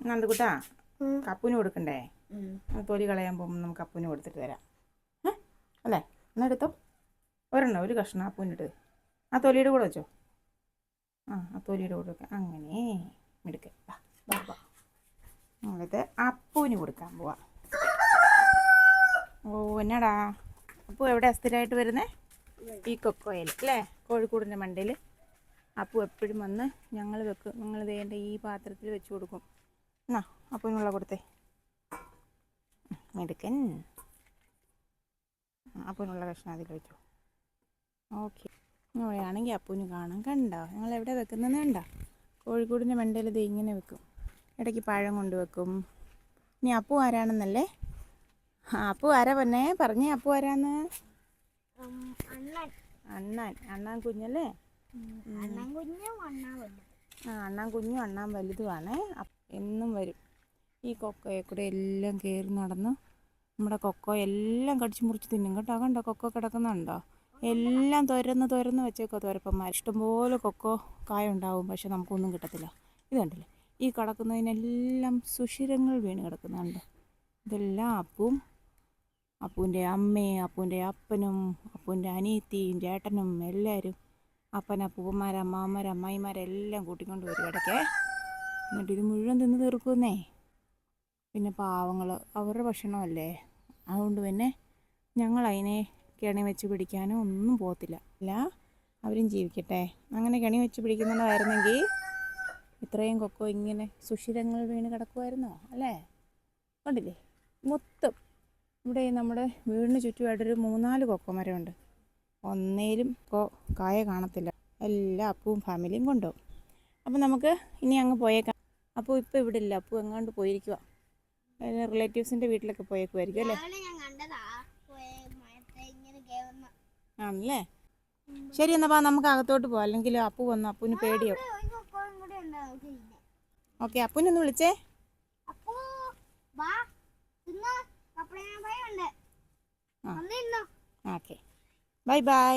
നന്ദുകുട്ടാ കപ്പൂന് കൊടുക്കണ്ടേ? തൊലി കളയാൻ പോകുമ്പോൾ നമുക്ക് അപ്പൂന് കൊടുത്തിട്ട് തരാം അല്ലേ? എന്നെടുത്തോ, ഒരെണ്ണം ഒരു കഷ്ണം അപ്പൂനിട്ട് ആ തൊലിയുടെ കൂടെ വെച്ചോ. ആ തൊലിയുടെ കൂടെ വെക്കാം. അങ്ങനെ എടുക്കുക. നമ്മളിത് അപ്പൂന് കൊടുക്കാൻ പോവാ. ഓ എന്നാടാ അപ്പു എവിടെ സ്ഥിരമായിട്ട് വരുന്നേ? ഈ കൊക്കോയിൽ അല്ലേ? കോഴിക്കോടിൻ്റെ മണ്ടയിൽ അപ്പു എപ്പോഴും വന്ന് ഞങ്ങൾ വേണ്ട ഈ പാത്രത്തിൽ വെച്ച് കൊടുക്കും. എന്നാ അപ്പൂനുള്ള കൊടുത്തേ. എടുക്കൻ അപ്പൂനുള്ള കഷ്ണം അതിൽ വെച്ചു. ഓക്കെ, ഇവിടെയാണെങ്കിൽ അപ്പൂന് കാണാം. കണ്ടോ ഞങ്ങൾ എവിടെ വെക്കുന്നതെന്ന് കണ്ടോ? കോഴിക്കോടിൻ്റെ മണ്ടയിൽ ഇത് ഇങ്ങനെ വെക്കും. ഇടയ്ക്ക് പഴം കൊണ്ട് വെക്കും. ഇനി അപ്പു ആരാണെന്നല്ലേ? അപ്പു ആരാ പറഞ്ഞേ? പറഞ്ഞേ അപ്പു ആരാന്ന്? അണ്ണാൻ കുഞ്ഞല്ലേ? അണ്ണാൻ കുഞ്ഞും അണ്ണാൻ വലുതുമാണേ. എന്നും വരും ഈ കൊക്കോയെ കൂടെ എല്ലാം കയറി നടന്ന് നമ്മുടെ കൊക്കോ എല്ലാം കടിച്ച് മുറിച്ച് തിന്നും കേട്ടോ. കണ്ടോ കൊക്കോ കിടക്കുന്നുണ്ടോ? എല്ലാം തുരന്ന് വെച്ചേക്കോ തുരപ്പന്മാർ. ഇഷ്ടംപോലെ കൊക്കോ കായ ഉണ്ടാവും, പക്ഷെ നമുക്കൊന്നും കിട്ടത്തില്ല. ഇത് കണ്ടില്ലേ, ഈ കിടക്കുന്നതിനെല്ലാം സുഷിരങ്ങൾ വീണ് കിടക്കുന്നുണ്ട്. ഇതെല്ലാം അപ്പൂൻ്റെ അമ്മയും അപ്പൂൻ്റെ അപ്പനും അപ്പൂൻ്റെ അനിയത്തിയും ചേട്ടനും എല്ലാവരും അപ്പൂപ്പന്മാർ അമ്മാവന്മാർ അമ്മായിമാരെല്ലാം കൂട്ടിക്കൊണ്ട് വരും ഇടയ്ക്ക്. എന്നിട്ട് ഇത് മുഴുവൻ തിന്ന് തീർക്കുന്നേ. പിന്നെ പാവങ്ങൾ അവരുടെ ഭക്ഷണമല്ലേ, അതുകൊണ്ട് പിന്നെ ഞങ്ങൾ അതിനെ കെണി വെച്ച് പിടിക്കാനോ ഒന്നും പോകത്തില്ല. അല്ല അവരും ജീവിക്കട്ടെ. അങ്ങനെ കെണി വെച്ച് പിടിക്കുന്നതായിരുന്നെങ്കിൽ ഇത്രയും കൊക്കോ ഇങ്ങനെ സുഷിരങ്ങൾ വീണ് കിടക്കുമായിരുന്നോ അല്ലേ? കണ്ടില്ലേ മൊത്തം ഇവിടെ നമ്മുടെ വീടിന് ചുറ്റുമായിട്ടൊരു 3-4 കൊക്കോ മരമുണ്ട്. ഒന്നേലും കായ കാണത്തില്ല. എല്ലാ അപ്പവും ഫാമിലിയും കൊണ്ടുപോകും. അപ്പം നമുക്ക് ഇനി അങ്ങ് പോയേക്കാം. അപ്പോൾ ഇപ്പോൾ ഇവിടെ ഇല്ല, അപ്പു എങ്ങാണ്ട് പോയിരിക്കുക. റിലേറ്റീവ്സിൻ്റെ വീട്ടിലൊക്കെ പോയേക്കുമായിരിക്കും അല്ലേ? ആണല്ലേ? ശരി എന്നാ നമുക്ക് അകത്തോട്ട് പോവാം, അല്ലെങ്കിൽ അപ്പു വന്നു അപ്പൂന് പേടിയാവും. ഓക്കെ, അപ്പൂനൊന്ന് വിളിച്ചേ. Okay, bye bye.